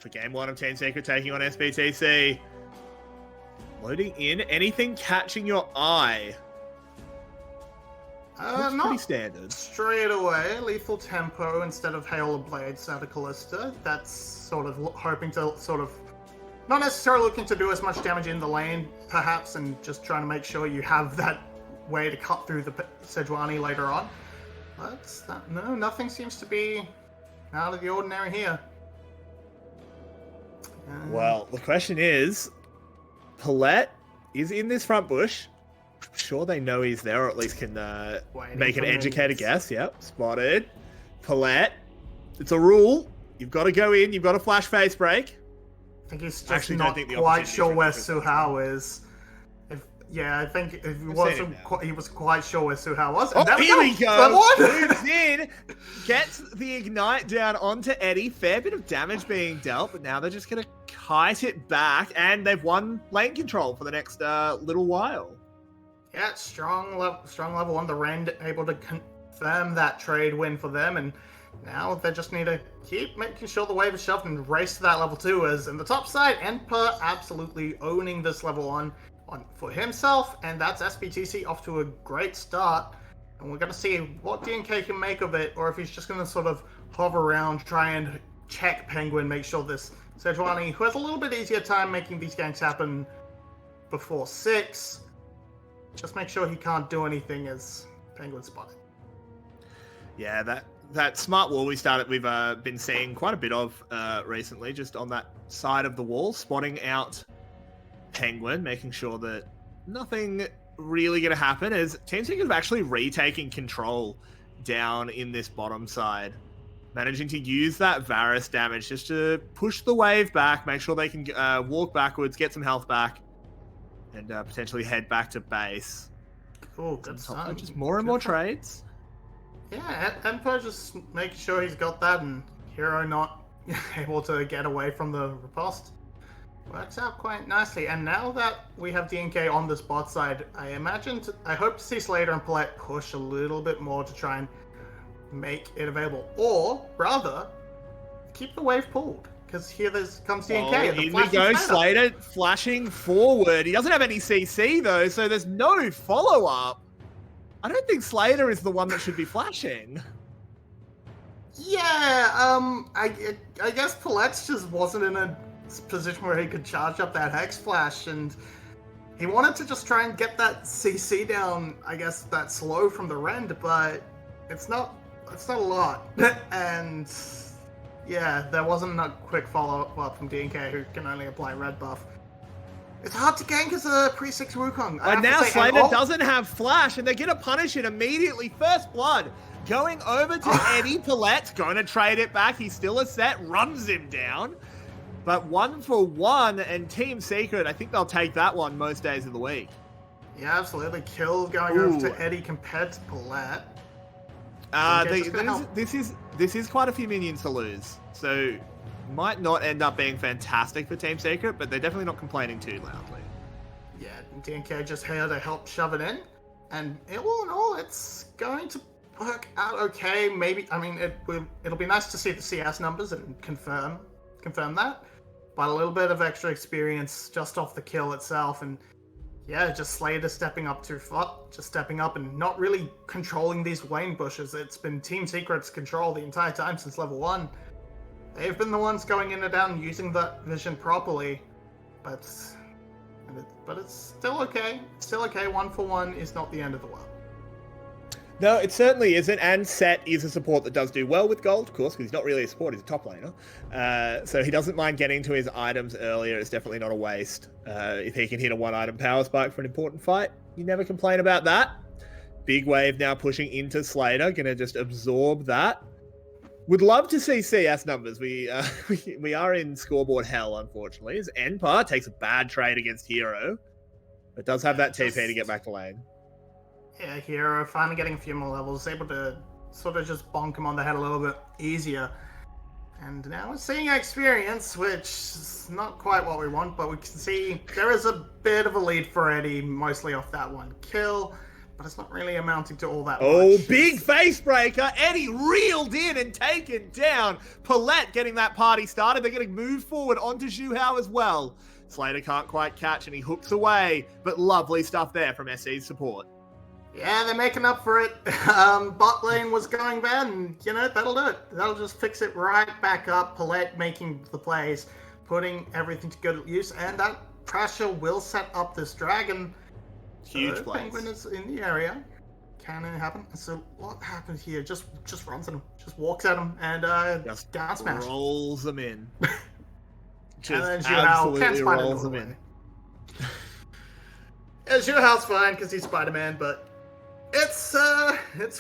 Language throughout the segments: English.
for game one of Team Secret taking on SBTC. Loading in. Anything catching your eye? Looks not pretty standard. Straight away, Lethal Tempo instead of Hail of Blades out of Callista. That's sort of hoping to not necessarily looking to do as much damage in the lane, perhaps, and just trying to make sure you have that way to cut through the Sejuani later on. But no, nothing seems to be out of the ordinary here. Well, the question is, Paulette is in this front bush. I'm sure they know he's there, or at least can make an educated guess. Yep, spotted. Paulette, it's a rule. You've got to go in. You've got to flash face break. I think he's just not quite sure where Suhao is. I think if he was quite sure where Suhao was. And here we go. Moves in, gets the ignite down onto Eddie. Fair bit of damage being dealt, but now they're just going to kite it back, and they've won lane control for the next little while. Yeah, strong level on the Rend, able to confirm that trade win for them, and now they just need to keep making sure the wave is shoved and race to that level 2. As in the top side, Enper absolutely owning this level on for himself, and that's SBTC off to a great start. And we're going to see what DNK can make of it, or if he's just going to sort of hover around, try and check Penguin, make sure this Sejuani, who has a little bit easier time making these ganks happen before 6, just make sure he can't do anything as Penguin spotted. Yeah, that smart wall we've been seeing quite a bit of recently, just on that side of the wall, spotting out Penguin, making sure that nothing really going to happen, as Team Secret have actually retaking control down in this bottom side, managing to use that Varus damage just to push the wave back, make sure they can walk backwards, get some health back, and potentially head back to base. Cool, good sign. Just more and more trades. Yeah, Emperor just making sure he's got that, and Hero not able to get away from the riposte. Works out quite nicely. And now that we have DNK on this bot side, I hope to see Slater and Paulette push a little bit more to try and make it available. Or, rather, keep the wave pulled. Because here comes DNK. In we go, Slater flashing forward. He doesn't have any CC, though, so there's no follow-up. I don't think Slater is the one that should be flashing. Yeah, I guess Paulette just wasn't in a position where he could charge up that Hex Flash, and he wanted to just try and get that CC down, I guess, that slow from the Rend, but it's not a lot. And yeah, there wasn't a quick follow-up from DNK, who can only apply red buff. It's hard to gank as a pre-6 Wukong. And now Slater doesn't have Flash, and they're going to punish it immediately. First blood going over to Eddie. Paulette going to trade it back. He's still a set, runs him down. But 1-for-1, and Team Secret, I think they'll take that one most days of the week. Yeah, absolutely. Kill going over to Eddie compared to Paulette. This is quite a few minions to lose, so might not end up being fantastic for Team Secret, but they're definitely not complaining too loudly. Yeah, DNK just here to help shove it in, and all in all, it's going to work out okay. Maybe, I mean, it'll be nice to see the CS numbers and confirm that, but a little bit of extra experience just off the kill itself, and yeah, just Slater stepping up and not really controlling these lane bushes. It's been Team Secret's control the entire time since level 1. They've been the ones going in and out and using that vision properly, but it's still okay. It's still okay. 1-for-1 is not the end of the world. No, it certainly isn't, and Set is a support that does do well with gold, of course, because he's not really a support, he's a top laner. So he doesn't mind getting to his items earlier. It's definitely not a waste. If he can hit a 1-item power spike for an important fight, you never complain about that. Big wave now pushing into Slater, going to just absorb that. Would love to see CS numbers. We are in scoreboard hell, unfortunately, as Enpar takes a bad trade against Hero, but does have that TP to get back to lane. Yeah, Hero finally getting a few more levels, able to sort of just bonk him on the head a little bit easier. And now we're seeing experience, which is not quite what we want, but we can see there is a bit of a lead for Eddie, mostly off that one kill. but it's not really amounting to all that Oh, much. big face breaker. Eddie reeled in and taken down. Paulette getting that party started. They're getting moved forward onto Zhu Hao as well. Slater can't quite catch and he hooks away, but lovely stuff there from SC's support. Yeah, they're making up for it. Bot lane was going bad, and that'll do it. That'll just fix it right back up. Paulette making the plays, putting everything to good use, and that pressure will set up this dragon. Huge so plays. Penguin is in the area. Can it happen? So what happened here? Just runs at him, just walks at him, and just down smash. Rolls them in. Just and then Zhu Hao can't absolutely spider rolls them in. Yeah, Zhu Hao's fine because he's Spider-Man, but it's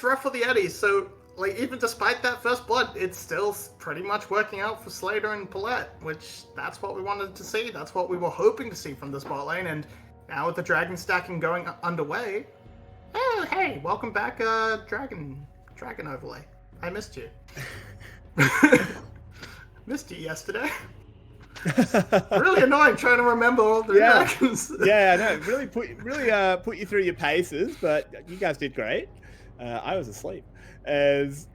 rough for the Eddies. So even despite that first blood, it's still pretty much working out for Slater and Paulette, which that's what we wanted to see. That's what we were hoping to see from this bot lane, and now with the dragon stacking going underway. Oh, hey, welcome back, dragon overlay. I missed you. Missed you yesterday. Really annoying trying to remember all the dragons. Yeah, no, really put you through your paces, but you guys did great. I was asleep. As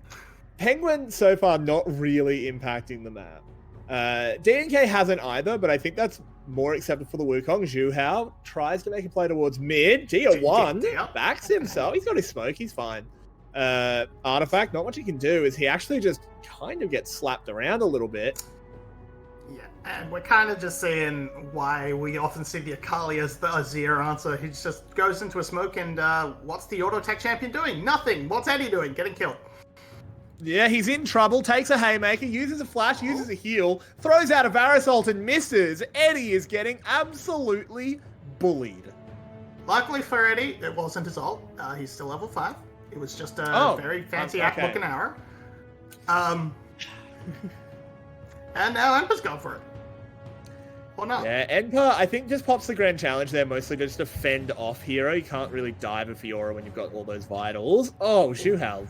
Penguin so far not really impacting the map. DNK hasn't either, but I think that's more acceptable for the Wukong. Zhu Hao tries to make a play towards mid. Dia1 backs himself. He's got his smoke. He's fine. Artifact, not much he can do is he actually just kind of gets slapped around a little bit. Yeah, and we're kind of just seeing why we often see the Akali as the Azir answer. He just goes into a smoke and what's the auto attack champion doing? Nothing. What's Eddie doing? Getting killed. Yeah, he's in trouble, takes a haymaker, uses a flash, uses a heal, throws out a Varus ult and misses. Eddie is getting absolutely bullied. Luckily for Eddie, it wasn't his ult. He's still level 5. It was just a very fancy looking arrow. And now Emper's gone for it. Or not. Yeah, Emperor, I think, just pops the grand challenge there, mostly just to fend off hero. You can't really dive a Fiora when you've got all those vitals. Oh, Zhu Hao.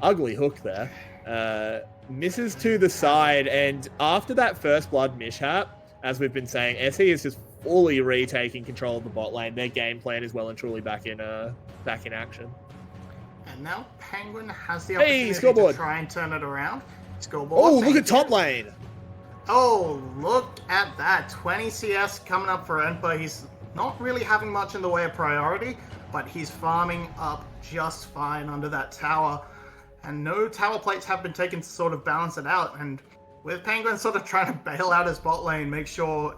Ugly hook there. Misses to the side, and after that first blood mishap, as we've been saying, SE is just fully retaking control of the bot lane. Their game plan is well and truly back in action. And now Penguin has the opportunity to try and turn it around. Scoreboard. Oh, look at top lane. Oh, look at that. 20 CS coming up for Emperor. He's not really having much in the way of priority, but he's farming up just fine under that tower. And no tower plates have been taken to sort of balance it out. And with Penguin sort of trying to bail out his bot lane, make sure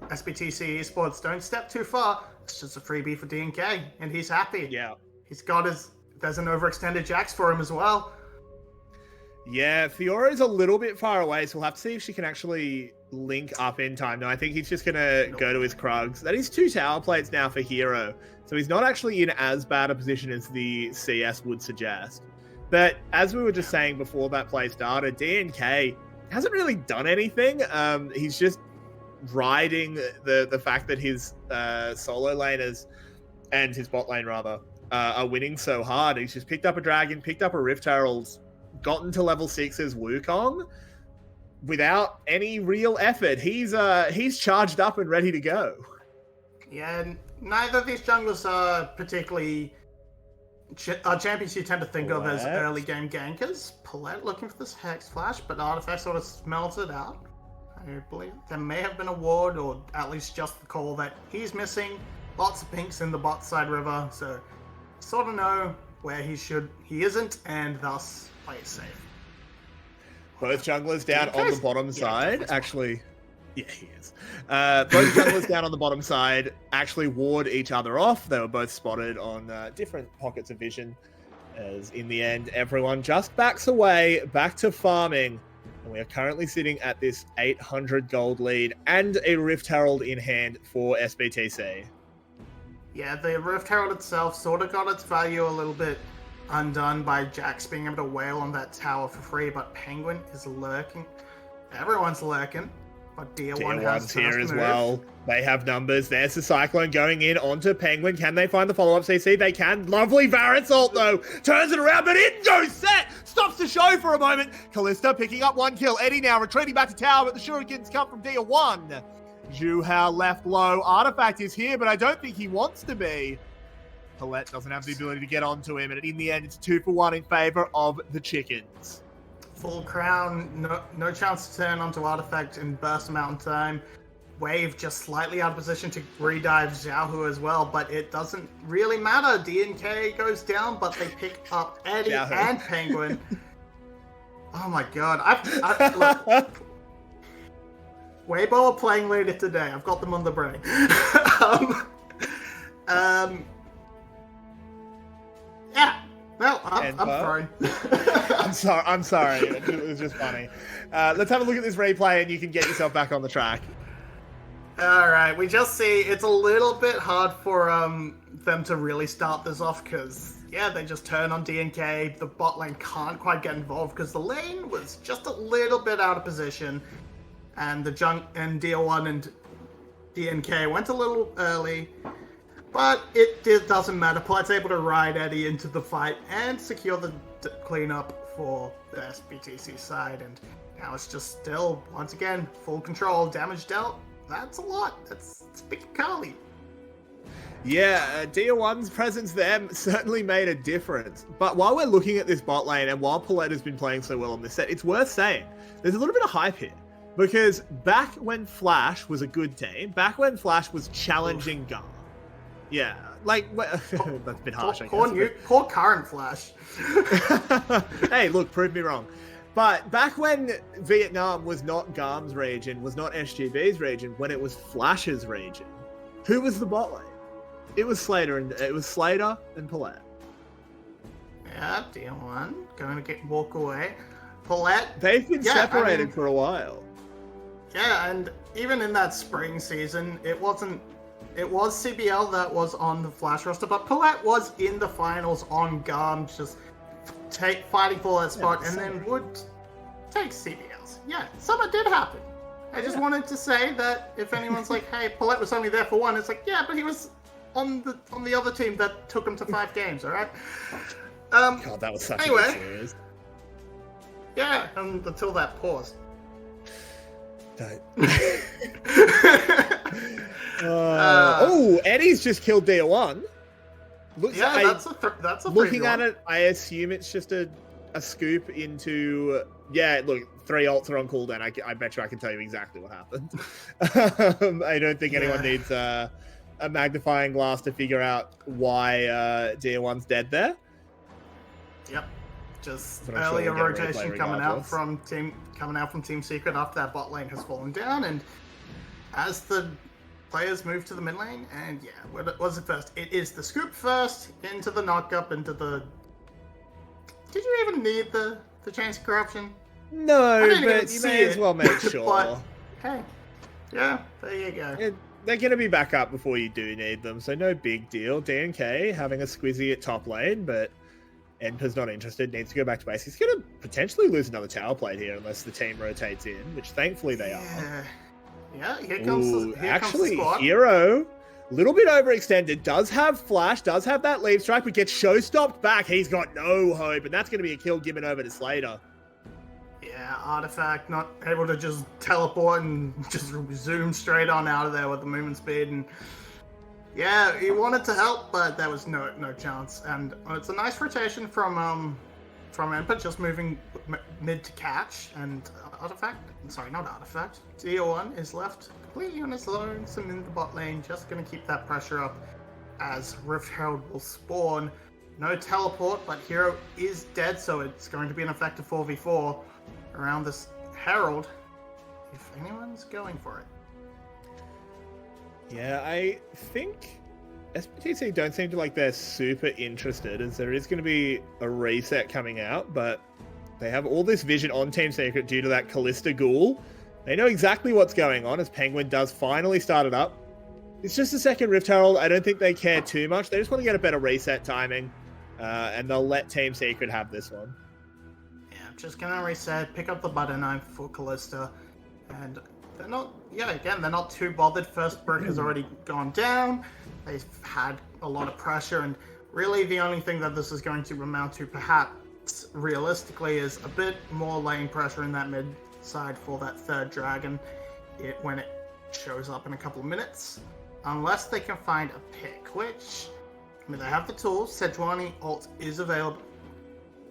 SBTC Esports don't step too far, it's just a freebie for DNK, and he's happy. Yeah. He's got there's an overextended Jax for him as well. Yeah, Fiora is a little bit far away, so we'll have to see if she can actually link up in time. No, I think he's just going to go to his Krugs. That is 2 tower plates now for Hero, so he's not actually in as bad a position as the CS would suggest. But as we were just saying before that play started, DNK hasn't really done anything. He's just riding the fact that his solo laners and his bot lane, rather, are winning so hard. He's just picked up a Dragon, picked up a Rift Herald, gotten to level 6 as Wukong without any real effort. He's charged up and ready to go. Yeah, neither of these junglers are particularly champions you tend to think of as early game gankers. Paulette looking for this Hex Flash, but Artifact sort of smells it out. I believe there may have been a ward, or at least just the call that he's missing. Lots of pinks in the bot side river, so sort of know where he isn't, and thus play it safe. Both junglers down on the bottom side. Actually, yeah, he is. Both junglers down on the bottom side actually ward each other off. They were both spotted on different pockets of vision. As in the end, everyone just backs away, back to farming. And we are currently sitting at this 800 gold lead and a Rift Herald in hand for SBTC. Yeah, the Rift Herald itself sort of got its value a little bit undone by Jax being able to wail on that tower for free, but Penguin is lurking. Everyone's lurking, but Dia1 has here as well. They have numbers. There's the Cyclone going in onto Penguin. Can they find the follow-up CC? They can. Lovely Varus ult, though. Turns it around, but in goes Set. Stops the show for a moment. Kalista picking up 1 kill. Eddie now retreating back to tower, but the shurikens come from Dia1. Zhu Hao left low. Artifact is here, but I don't think he wants to be. Paulette doesn't have the ability to get onto him, and in the end, it's 2-for-1 in favor of the chickens. Full crown, no chance to turn onto artifact in burst amount of time. Wave just slightly out of position to redive Xiaohu as well, but it doesn't really matter. DNK goes down, but they pick up Eddie and Penguin. Oh my god. Look, Weibo are playing later today. I've got them on the brain. Yeah. No, I'm fine. I'm sorry. It was just funny. Let's have a look at this replay and you can get yourself back on the track. Alright, we just see it's a little bit hard for them to really start this off because, yeah, they just turn on DNK. The bot lane can't quite get involved because the lane was just a little bit out of position. And the junk and DL1 and DNK went a little early. But it doesn't matter. Palette's able to ride Eddie into the fight and secure the cleanup for the SBTC side. And now it's just still, once again, full control, damage dealt. That's a lot. That's big Carly. Yeah, DL1's presence there certainly made a difference. But while we're looking at this bot lane and while Paulette has been playing so well on this set, it's worth saying there's a little bit of hype here. Because back when Flash was a good team, back when Flash was challenging Garm, yeah, like, that's a bit harsh, I guess. Poor current Flash. Hey, look, prove me wrong. But back when Vietnam was not Garm's region, was not SGB's region, when it was Flash's region, who was the bot lane? It was Slater and Paulette. Yeah, DL1 going to walk away. Paulette. They've been separated for a while. Yeah, and even in that spring season, it was CBL that was on the Flash roster, but Paulette was in the finals on Garm, just fighting for that spot, and then would take CBLs. Yeah, something did happen. I just wanted to say that if anyone's like, hey, Paulette was only there for one, it's like, yeah, but he was on the other team that took him to 5 games, alright? God, that was such a good series. Yeah, until that pause. Eddie's just killed DL1. That's a looking at it, I assume it's just a scoop into... Yeah, look, 3 ults are on cooldown. I bet you I can tell you exactly what happened. I don't think anyone needs a magnifying glass to figure out why DL1's dead there. Yep. Just earlier rotation coming out from Team Secret after that bot lane has fallen down, and as the players move to the mid lane, and yeah, what was it first? It is the scoop first, into the knock-up, into the... Did you even need the chance of corruption? No, but you may as well make sure. But, hey, yeah, there you go. They're going to be back up before you do need them, so no big deal. DNK having a squizzy at top lane, but Enper's not interested, needs to go back to base. He's going to potentially lose another tower plate here unless the team rotates in, which thankfully they are. Yeah, here comes the squad. Hero, a little bit overextended, does have flash, does have that leave strike, but gets show stopped back. He's got no hope, and that's going to be a kill given over to Slater. Yeah, Artifact not able to just teleport and just zoom straight on out of there with the movement speed, and yeah, he wanted to help, but there was no chance. And it's a nice rotation from Emper, just moving mid to catch, and not Artifact. DL1 is left completely on his lonesome in the bot lane, just going to keep that pressure up as Rift Herald will spawn. No teleport, but Hero is dead, so it's going to be an effective 4v4 around this Herald, if anyone's going for it. Yeah, I think SBTC don't seem to they're super interested, as there is going to be a reset coming out, but they have all this vision on Team Secret due to that Callista Ghoul. They know exactly what's going on, as Penguin does finally start it up. It's just a second Rift Herald. I don't think they care too much. They just want to get a better reset timing, and they'll let Team Secret have this one. Yeah, just gonna reset, pick up the butter knife for Callista, and they're not too bothered. First brick has already gone down. They've had a lot of pressure, and really the only thing that this is going to amount to, perhaps realistically, is a bit more lane pressure in that mid side for that third dragon when it shows up in a couple of minutes. Unless they can find a pick, which I mean, they have the tools. Sejuani ult is available.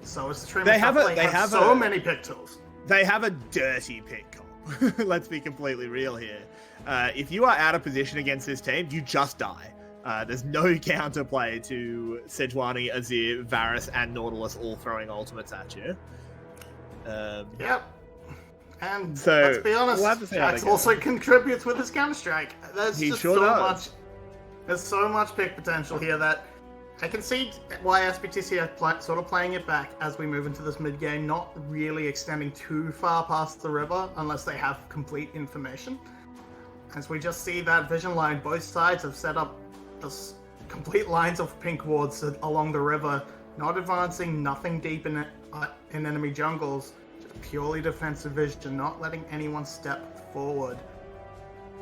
So is the Trim. They have so many pick tools. They have a dirty pick comp. Let's be completely real here. If you are out of position against this team, you just die. There's no counterplay to Sejuani, Azir, Varus, and Nautilus all throwing ultimates at you. Yep. And so, let's be honest, Jax also contributes with his Counter-Strike. There's so much pick potential here that I can see why SBTC are sort of playing it back as we move into this mid-game, not really extending too far past the river unless they have complete information. As we just see that vision line, both sides have set up this complete lines of pink wards along the river, not advancing, nothing deep in enemy jungles, just purely defensive vision, not letting anyone step forward.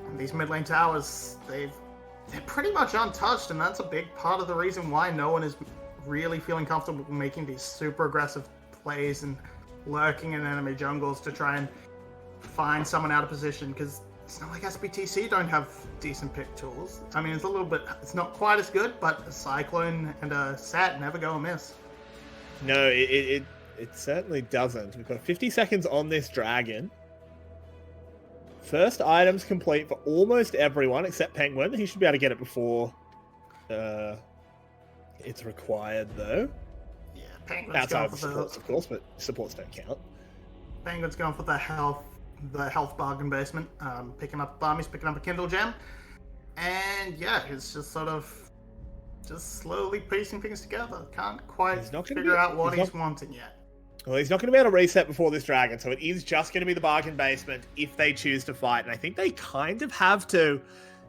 And these mid lane towers, they're pretty much untouched, and that's a big part of the reason why no one is really feeling comfortable making these super aggressive plays and lurking in enemy jungles to try and find someone out of position, because it's not like SBTC don't have decent pick tools. I mean, it's not quite as good, but a Cyclone and a Sat never go amiss. No, it certainly doesn't. We've got 50 seconds on this dragon. First items complete for almost everyone except Penguin. He should be able to get it before it's required, though. Yeah, Penguin's outside going of for supports, of course, but supports don't count. Penguin's going for the health bargain basement. Picking up a bomb, he's picking up a Kindle gem, and yeah, he's just sort of slowly piecing things together. Can't quite figure out what he's wanting yet. Well, he's not going to be able to reset before this dragon, so it is just going to be the bargain basement if they choose to fight, and I think they kind of have to.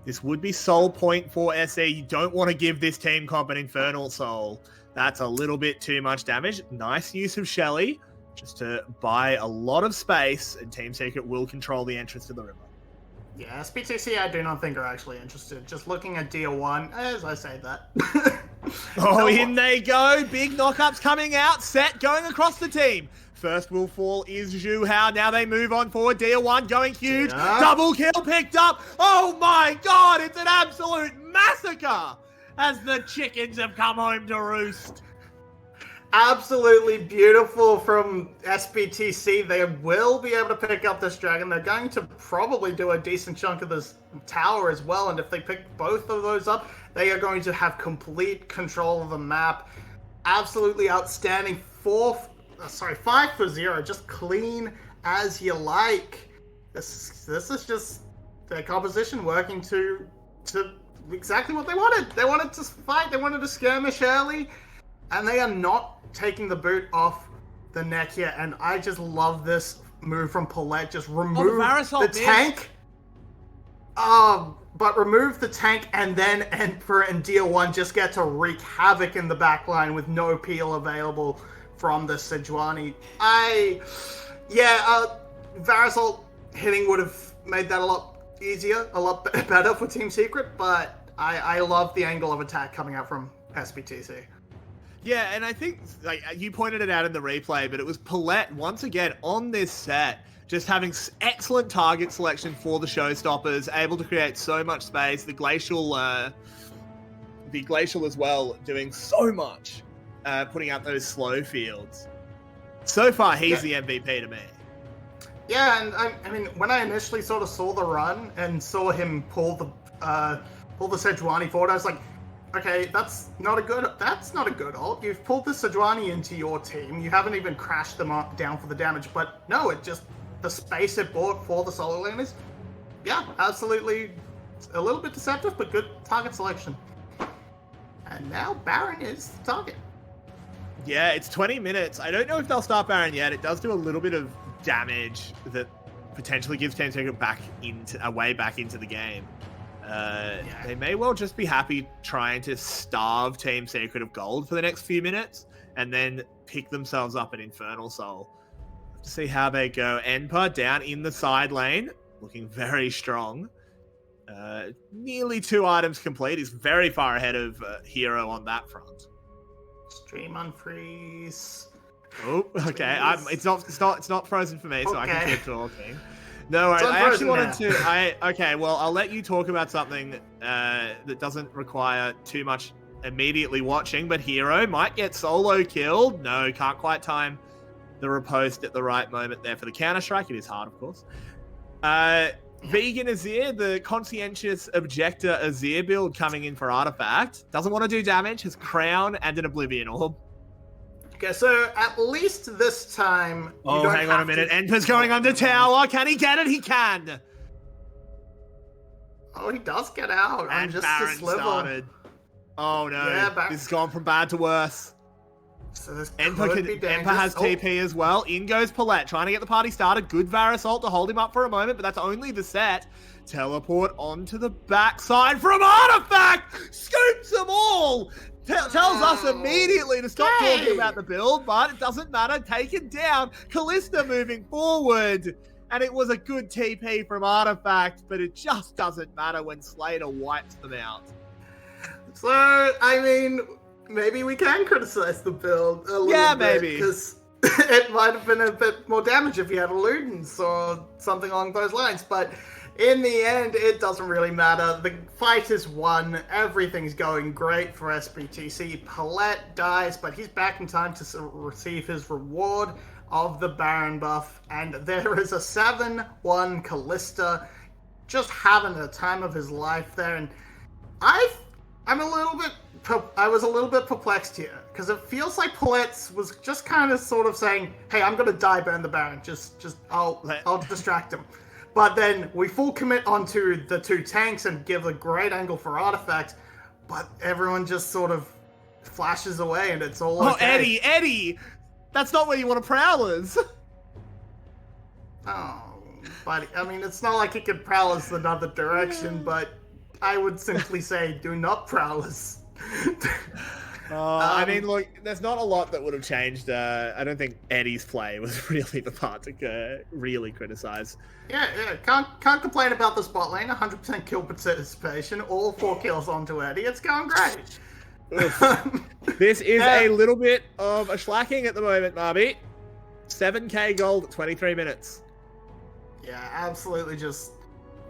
This would be soul point for SE. You don't want to give this team comp an Infernal Soul. That's a little bit too much damage. Nice use of Shelly, just to buy a lot of space, and Team Secret will control the entrance to the river. Yeah, SBTC I do not think are actually interested. Just looking at DR1, as I say that. Oh, in they go. Big knockups coming out. Set going across the team. First will fall is Zhu Hao. Now they move on forward. DR1 going huge. Yeah. Double kill picked up. Oh my god, it's an absolute massacre as the chickens have come home to roost. Absolutely beautiful from SBTC. They will be able to pick up this dragon. They're going to probably do a decent chunk of this tower as well, and if they pick both of those up, they are going to have complete control of the map. Absolutely outstanding. 5-0, just clean as you like. This is just their composition working to exactly what they wanted. They wanted to fight, they wanted to skirmish early, and they are not taking the boot off the neck here, and I just love this move from Paulette. Just remove the tank. But remove the tank, and then Emperor and DR1 just get to wreak havoc in the backline with no peel available from the Sejuani. Varus ult hitting would have made that a lot easier, a lot better for Team Secret, but I love the angle of attack coming out from SBTC. Yeah, and I think you pointed it out in the replay, but it was Paulette once again on this set, just having excellent target selection for the showstoppers, able to create so much space. The glacial as well, doing so much, putting out those slow fields. So far, he's the MVP to me. Yeah, and I mean, when I initially sort of saw the run and saw him pull the Sejuani forward, I was like, okay, that's not a good ult. You've pulled the Sejuani into your team. You haven't even crashed them down for the damage. But no, the space it bought for the solo laners, yeah, absolutely a little bit deceptive, but good target selection. And now Baron is the target. Yeah, it's 20 minutes. I don't know if they'll start Baron yet. It does do a little bit of damage that potentially gives Team Secret a way back into the game. They may well just be happy trying to starve Team Secret of gold for the next few minutes and then pick themselves up an Infernal Soul. Let's see how they go. Enpa down in the side lane, looking very strong. Nearly 2 items complete. He's very far ahead of Hero on that front. Stream unfreeze. Oh, okay. It's not frozen for me, so I can keep talking. No, I actually wanted to. Okay, well, I'll let you talk about something that doesn't require too much immediately watching, but Hero might get solo killed. No, can't quite time the riposte at the right moment there for the counter-strike. It is hard, of course. Vegan Azir, the conscientious objector Azir build coming in for Artifact. Doesn't want to do damage, has Crown and an Oblivion Orb. Okay, so at least this time... Oh, hang on a minute. Emperor's going under tower. Can he get it? He can. Oh, he does get out. And just Baron started. Oh, no. Yeah, this has gone from bad to worse. So this Emperor has TP as well. In goes Paulette, trying to get the party started. Good Varus ult to hold him up for a moment, but that's only the set. Teleport onto the backside from Artifact! Scoops them all! Tells us immediately to stop talking about the build, but it doesn't matter. Taken down. Kalista moving forward. And it was a good TP from Artifact, but it just doesn't matter when Slater wipes them out. So, I mean... maybe we can criticize the build a little bit. Maybe. Because it might have been a bit more damage if you had a Ludens or something along those lines. But in the end, it doesn't really matter. The fight is won. Everything's going great for SBTC. Paulette dies, but he's back in time to receive his reward of the Baron buff. And there is a 7-1 Kalista just having the time of his life there. And I was a little bit perplexed here, because it feels like Paulette was just kind of sort of saying, hey, I'm going to die burn the Baron, I'll distract him. But then we full commit onto the 2 tanks and give a great angle for Artifact, but everyone just sort of flashes away and it's all okay. Eddie! That's not where you want to Prowlers! Oh, buddy, I mean, it's not like he could Prowlers another direction, but I would simply say, do not Prowlers. I mean, look, there's not a lot that would have changed. I don't think Eddie's play was really the part to really criticize. Yeah, can't complain about the spot lane. 100% kill participation, all 4 kills onto Eddie. It's going great. This is a little bit of a slacking at the moment, Marby. 7k gold at 23 minutes. Yeah, absolutely just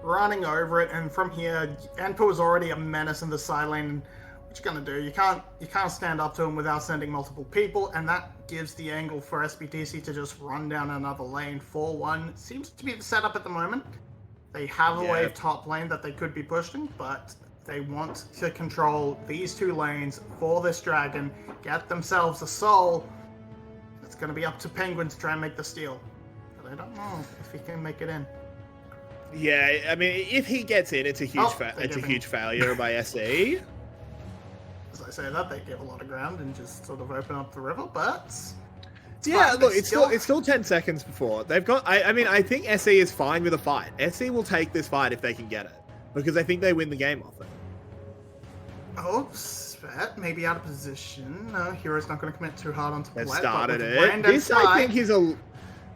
running over it. And from here, Enpo is already a menace in the side lane. What you gonna do? You can't stand up to him without sending multiple people, and that gives the angle for SBTC to just run down another lane. 4-1 seems to be the setup at the moment. They have a wave top lane that they could be pushing, but they want to control these 2 lanes for this dragon, get themselves a soul. It's gonna be up to Penguin to try and make the steal, but I don't know if he can make it in. Yeah, I mean, if he gets in, it's a huge failure by SE. As I say that, they give a lot of ground and just sort of open up the river, but... it's still 10 seconds before. They've got... I think SE is fine with a fight. SE will take this fight if they can get it, because I think they win the game off it. Oh, Svet, maybe out of position. No, Hero's not going to commit too hard onto Paulette. They've started it. This, I think, is a...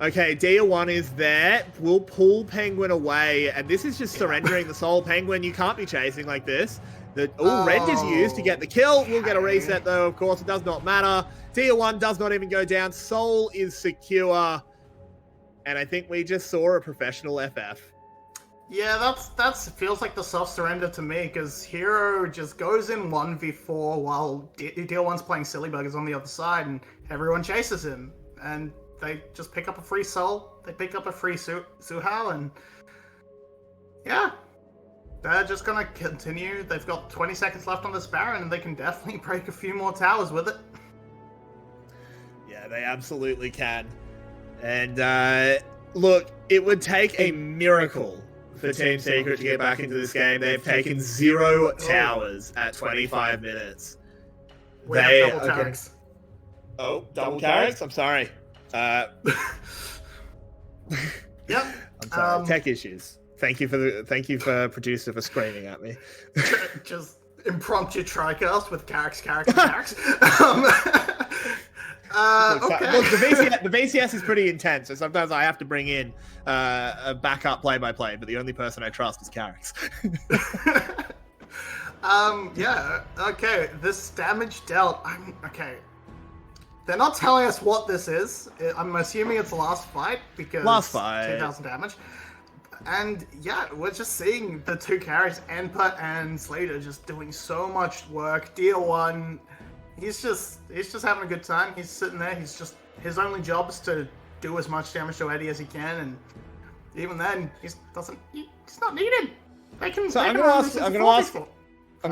Okay, Dia1 is there. We'll pull Penguin away, and this is just surrendering the soul. Penguin, you can't be chasing like this. Rend is used to get the kill. We'll get a reset, though, of course. It does not matter. Dia1 does not even go down. Soul is secure. And I think we just saw a professional FF. Yeah, that's feels like the soft surrender to me, because Hero just goes in 1v4 while Dia1's playing Silly Buggers on the other side, and everyone chases him. And they just pick up a free soul. They pick up a free Suhao, and yeah, they're just gonna continue. They've got 20 seconds left on this Baron, and they can definitely break a few more towers with it. Yeah, they absolutely can. And look, it would take a miracle for Team Secret to get back into this game. They've taken 0 towers at 25 minutes. We have double carries. Oh, double carries? I'm sorry. Yep. I'm sorry. Tech issues. Thank you for producer for screaming at me. Just impromptu tricast with Carrick's. Okay. Look, the VCS is pretty intense, so sometimes I have to bring in a backup play-by-play, but the only person I trust is Carrick's. Yeah, okay, this damage dealt, okay. They're not telling us what this is. I'm assuming it's the last fight, because 2,000 damage. And yeah, we're just seeing the two carries, Enput and Slater, just doing so much work. D1, he's just having a good time. He's sitting there. His only job is to do as much damage to Eddie as he can, and even then, he's not needed. I'm going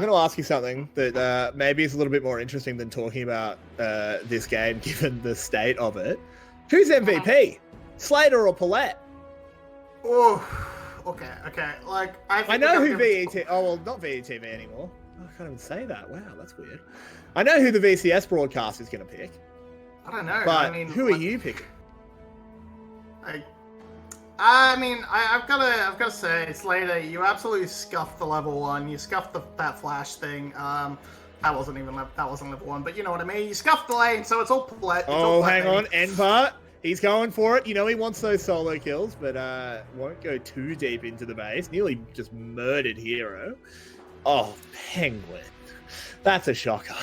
to ask you something that maybe is a little bit more interesting than talking about this game, given the state of it. Who's MVP, Slater or Paulette? Oh, okay. Like I know who VET. Oh well, not VETV anymore. I can't even say that. Wow, that's weird. I know who the VCS broadcast is going to pick. I don't know. But who are you picking? I've got to say, Slater, you absolutely scuffed the level 1. You scuffed that flash thing. That wasn't level 1, but you know what I mean. You scuffed the lane, so it's all Paulette. Hang on, Enpart. He's going for it. You know he wants those solo kills, but won't go too deep into the base. Nearly just murdered Hero. Oh, Penguin. That's a shocker.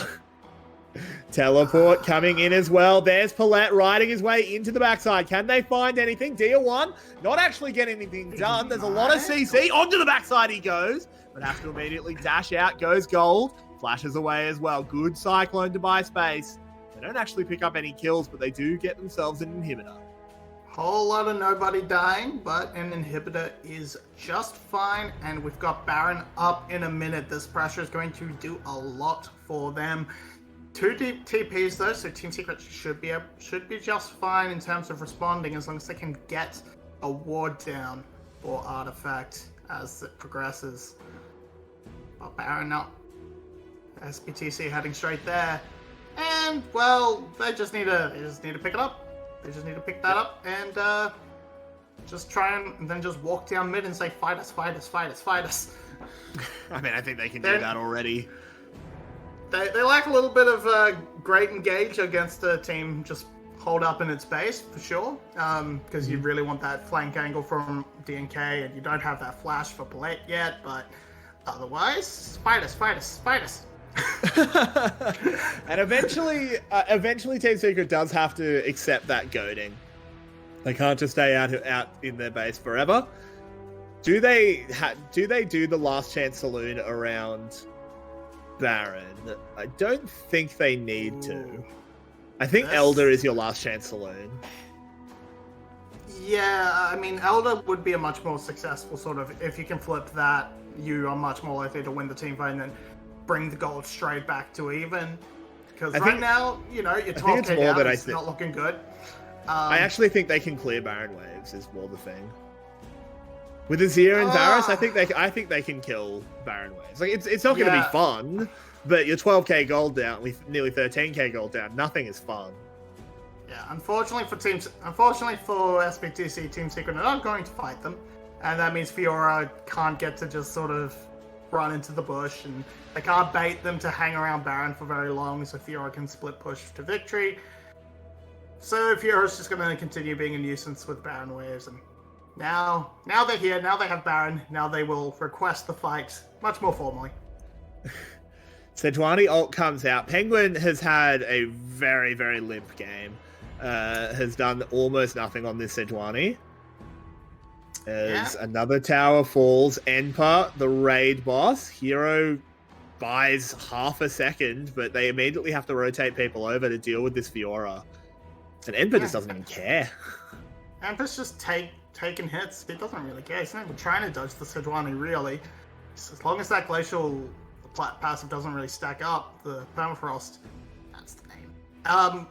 Teleport coming in as well. There's Paulette riding his way into the backside. Can they find anything? Dia1 not actually getting anything done. There's a lot of CC. Onto the backside he goes, but has to immediately dash out. Goes gold. Flashes away as well. Good Cyclone to buy space. They don't actually pick up any kills, but they do get themselves an inhibitor. Whole lot of nobody dying, but an inhibitor is just fine. And we've got Baron up in a minute. This pressure is going to do a lot for them. 2 deep TPs though, so Team Secret should be just fine in terms of responding as long as they can get a ward down or artifact as it progresses. But Baron up. SBTC heading straight there. And well, they just need to pick it up. They just need to pick that up and just try and then just walk down mid and say, fight us. I mean, I think they can do that already. They lack a little bit of great engage against a team just hold up in its base, for sure. Because you really want that flank angle from DNK, and you don't have that flash for Paulette yet, but otherwise, fight us. And eventually Team Secret does have to accept that goading. They can't just stay out in their base forever. Do they do the last chance saloon around Baron? I don't think they need to. I think Elder is your last chance saloon. Yeah, I mean, Elder would be a much more successful sort of, if you can flip that, you are much more likely to win the team fight and then bring the gold straight back to even. Because right now, you know, your 12k down, it's not looking good. I actually think they can clear Baron waves is more the thing. With Azir and Varus, I think they can kill Baron waves. Like it's not going to be fun, but you're 12k gold down with nearly 13k gold down. Nothing is fun. Yeah, unfortunately for SBTC, Team Secret are not going to fight them, and that means Fiora can't get to just sort of run into the bush, and they can't bait them to hang around Baron for very long, so Fiora can split push to victory. So Fiora's just going to continue being a nuisance with Baron waves, and now they're here, now they have Baron, now they will request the fight much more formally. Sejuani ult comes out. Penguin has had a very, very limp game. Has done almost nothing on this Sejuani. As another tower falls, Enpa, the raid boss, Hero buys half a second, but they immediately have to rotate people over to deal with this Fiora. And Enpa just doesn't even care. Enpa's just taking hits. He doesn't really care. He's not even trying to dodge the Sejuani, really. As long as that glacial passive doesn't really stack up, the permafrost, that's the name.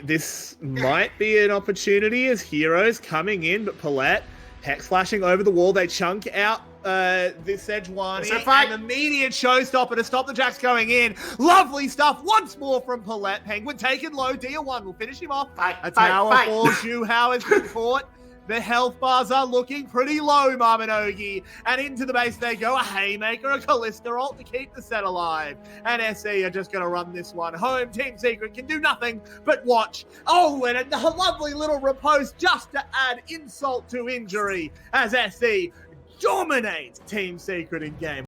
This might be an opportunity as Heroes coming in, but Paulette hex flashing over the wall. They chunk out this Sejuani and immediate showstopper to stop the Jacks going in. Lovely stuff once more from Paulette. Penguin taken low. Dia1 will finish him off. A tower falls. Zhu Hao has been caught. The health bars are looking pretty low, Marminogi. And into the base they go. A Haymaker, a Callista ult to keep the set alive. And SE are just going to run this one home. Team Secret can do nothing but watch. Oh, and a lovely little riposte just to add insult to injury as SE dominates Team Secret in game